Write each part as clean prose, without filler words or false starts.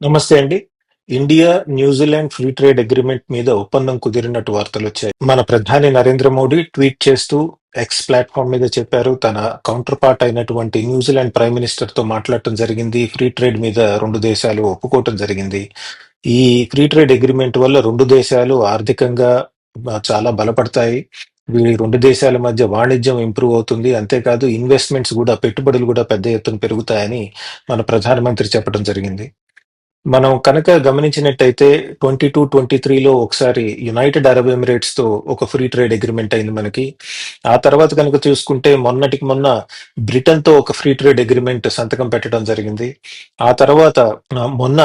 నమస్తే అండి. India, New Zealand free trade agreement మీద ఒప్పందం కుదిరినట్టు వార్తలొచ్చాయి. మన ప్రధాని నరేంద్ర మోడీ ట్వీట్ చేస్తూ ఎక్స్ ప్లాట్‌ఫామ్ మీద చెప్పారు. తన కౌంటర్ పార్ట్ అయినటువంటి న్యూజిలాండ్ ప్రైమ్ మినిస్టర్‌తో మాట్లాడటం జరిగింది. ఫ్రీ ట్రేడ్ మీద 2 దేశాలు ఒప్పుకోవటం జరిగింది. ఈ ఫ్రీ ట్రేడ్ అగ్రీమెంట్ వల్ల 2 దేశాలు ఆర్థికంగా చాలా బలపడతాయి. ఈ 2 దేశాల మధ్య వాణిజ్యం ఇంప్రూవ్ అవుతుంది. అంతేకాదు ఇన్వెస్ట్‌మెంట్స్ గూడా పెట్టుబడులు గూడా పెద్ద ఎత్తున పెరుగుతాయని మన ప్రధానమంత్రి చెప్పడం జరిగింది. మనం కనుక గమనించినట్టయితే 22-23లో ఒకసారి యునైటెడ్ అరబ్ ఎమిరేట్స్ తో ఒక ఫ్రీ ట్రేడ్ అగ్రిమెంట్ అయింది మనకి. ఆ తర్వాత కనుక చూసుకుంటే మొన్నటికి మొన్న బ్రిటన్ తో ఒక ఫ్రీ ట్రేడ్ అగ్రిమెంట్ సంతకం పెట్టడం జరిగింది. ఆ తర్వాత మొన్న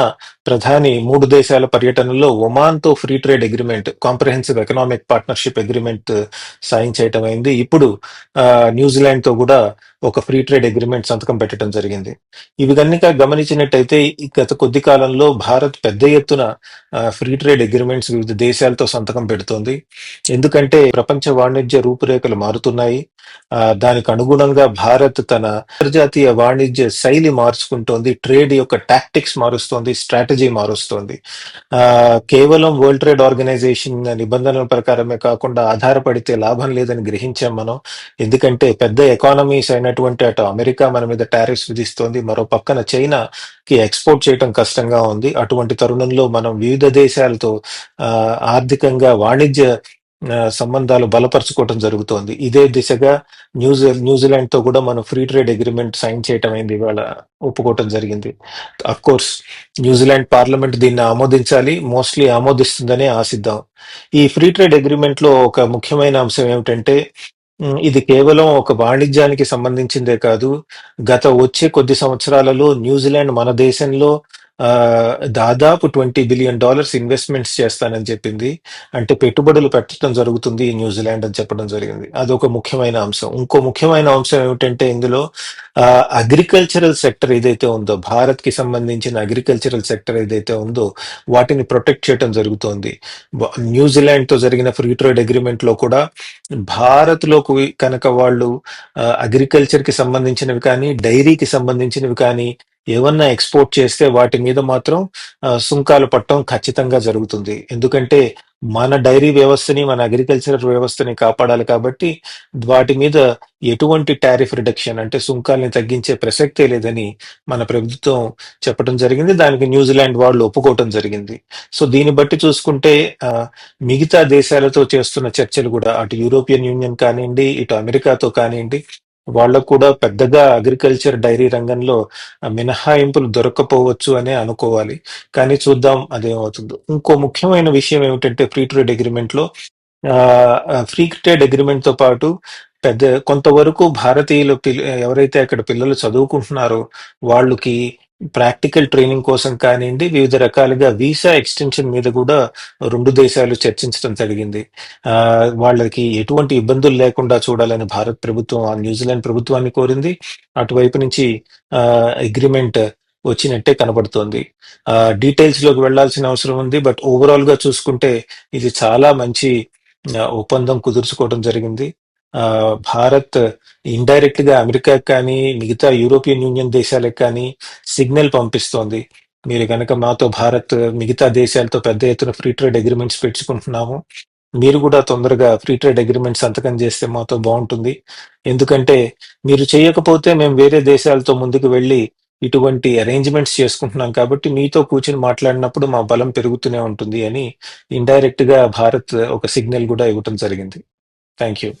ప్రధాని 3 దేశాల పర్యటనలో ఒమాన్ తో free trade agreement, comprehensive economic partnership agreement sign చేయటం అయింది. ఇప్పుడు న్యూజిలాండ్ తో కూడా ఒక ఫ్రీ ట్రేడ్ అగ్రిమెంట్ సంతకం పెట్టడం జరిగింది. ఇవి గనుక గమనించినట్టయితే ఈ గత కొద్ది కాలంలో భారత్ పెద్ద ఎత్తున ఫ్రీ ట్రేడ్ అగ్రిమెంట్స్ వివిధ దేశాలతో సంతకం పెడుతోంది. ఎందుకంటే ప్రపంచ వాణిజ్య రూపురేఖలు మారుతున్నాయి. దానికి అనుగుణంగా భారత్ తన అంతర్జాతీయ వాణిజ్య శైలి మార్చుకుంటోంది. ట్రేడ్ యొక్క టాక్టిక్స్ మారుస్తోంది, స్ట్రాటజీ మారుస్తోంది. కేవలం వరల్డ్ ట్రేడ్ ఆర్గనైజేషన్ నిబంధనల ప్రకారమే కాకుండా ఆధారపడితే లాభం లేదని గ్రహించాం మనం. ఎందుకంటే పెద్ద ఎకానమీస్ అయినటువంటి అటు అమెరికా మన మీద టారిఫ్స్ విధిస్తోంది. మరో పక్కన చైనాకి ఎక్స్పోర్ట్ చేయటం కష్టంగా ఉంది. అటువంటి తరుణంలో మనం వివిధ దేశాలతో ఆర్థికంగా వాణిజ్య సంబంధాలు బలపరుచుకోవటం జరుగుతోంది. ఇదే దిశగా న్యూజిలాండ్ తో కూడా మనం ఫ్రీ ట్రేడ్ అగ్రిమెంట్ సైన్ చేయటం అయింది, ఇవాళ ఒప్పుకోవటం జరిగింది. అఫ్ కోర్స్ న్యూజిలాండ్ పార్లమెంట్ దీన్ని ఆమోదించాలి, మోస్ట్లీ ఆమోదిస్తుందనే ఆశిద్దాం. ఈ ఫ్రీ ట్రేడ్ అగ్రిమెంట్ లో ఒక ముఖ్యమైన అంశం ఏమిటంటే ఇది కేవలం ఒక వాణిజ్యానికి సంబంధించిందే కాదు. వచ్చే కొద్ది సంవత్సరాలలో న్యూజిలాండ్ మన దేశంలో దాదాపు $20 బిలియన్ ఇన్వెస్ట్మెంట్స్ చేస్తానని చెప్పింది. అంటే పెట్టుబడులు పెట్టడం జరుగుతుంది ఈ న్యూజిలాండ్ అని చెప్పడం జరిగింది. అదొక ముఖ్యమైన అంశం. ఇంకో ముఖ్యమైన అంశం ఏమిటంటే ఇందులో అగ్రికల్చరల్ సెక్టర్ ఏదైతే ఉందో, భారత్ కి సంబంధించిన అగ్రికల్చరల్ సెక్టర్ ఏదైతే ఉందో వాటిని ప్రొటెక్ట్ చేయడం జరుగుతోంది. న్యూజిలాండ్ తో జరిగిన ఫ్రీ ట్రేడ్ అగ్రిమెంట్ లో కూడా భారత్ లో కనుక వాళ్ళు అగ్రికల్చర్ కి సంబంధించినవి కానీ, డైరీకి సంబంధించినవి కానీ ఏమన్నా ఎక్స్పోర్ట్ చేస్తే వాటి మీద మాత్రం సుంకాలు పట్టడం ఖచ్చితంగా జరుగుతుంది. ఎందుకంటే మన డైరీ వ్యవస్థని, మన అగ్రికల్చర్ వ్యవస్థని కాపాడాలి కాబట్టి వాటి మీద ఎటువంటి టారిఫ్ రిడక్షన్ అంటే సుంకాల్ని తగ్గించే ప్రసక్తే లేదని మన ప్రభుత్వం చెప్పడం జరిగింది. దానికి న్యూజిలాండ్ వాళ్ళు ఒప్పుకోవటం జరిగింది. సో దీన్ని బట్టి చూసుకుంటే మిగతా దేశాలతో చేస్తున్న చర్చలు కూడా అటు యూరోపియన్ యూనియన్ కానివ్వండి, ఇటు అమెరికాతో కానివ్వండి, వాళ్ళకు కూడా పెద్దగా అగ్రికల్చర్ డైరీ రంగంలో మినహాయింపులు దొరక్కపోవచ్చు అనే అనుకోవాలి. కానీ చూద్దాం అదేమవుతుందో. ఇంకో ముఖ్యమైన విషయం ఏమిటంటే ఫ్రీ ట్రేడ్ అగ్రిమెంట్ లో ఫ్రీ ట్రేడ్ అగ్రిమెంట్ తో పాటు కొంతవరకు భారతీయులు ఎవరైతే అక్కడ పిల్లలు చదువుకుంటున్నారో వాళ్ళకి ప్రాక్టికల్ ట్రైనింగ్ కోసం కానివ్వండి, వివిధ రకాలుగా వీసా ఎక్స్టెన్షన్ మీద కూడా 2 దేశాలు చర్చించడం జరిగింది. వాళ్ళకి ఎటువంటి ఇబ్బందులు లేకుండా చూడాలని భారత్ ప్రభుత్వం ఆ న్యూజిలాండ్ ప్రభుత్వాన్ని కోరింది. అటువైపు నుంచి అగ్రిమెంట్ వచ్చినట్టే కనబడుతోంది. డీటెయిల్స్ లోకి వెళ్లాల్సిన అవసరం ఉంది. బట్ ఓవరాల్ గా చూసుకుంటే ఇది చాలా మంచి ఒప్పందం కుదుర్చుకోవడం జరిగింది. భారత్ ఇండైరెక్ట్ గా అమెరికాకి కానీ, మిగతా యూరోపియన్ యూనియన్ దేశాలకు కానీ సిగ్నల్ పంపిస్తోంది. మీరు కనుక మాతో భారత్ మిగతా దేశాలతో పెద్ద ఎత్తున ఫ్రీ ట్రేడ్ అగ్రిమెంట్స్ పెంచుకుంటున్నాము, మీరు కూడా తొందరగా ఫ్రీ ట్రేడ్ అగ్రిమెంట్ సంతకం చేస్తే మాతో బాగుంటుంది. ఎందుకంటే మీరు చేయకపోతే మేము వేరే దేశాలతో ముందుకు వెళ్ళి ఇటువంటి అరేంజ్మెంట్స్ చేసుకుంటున్నాం కాబట్టి మీతో కూర్చుని మాట్లాడినప్పుడు మా బలం పెరుగుతూనే ఉంటుంది అని ఇండైరెక్ట్ గా భారత్ ఒక సిగ్నల్ కూడా ఇవ్వటం జరిగింది. Thank you.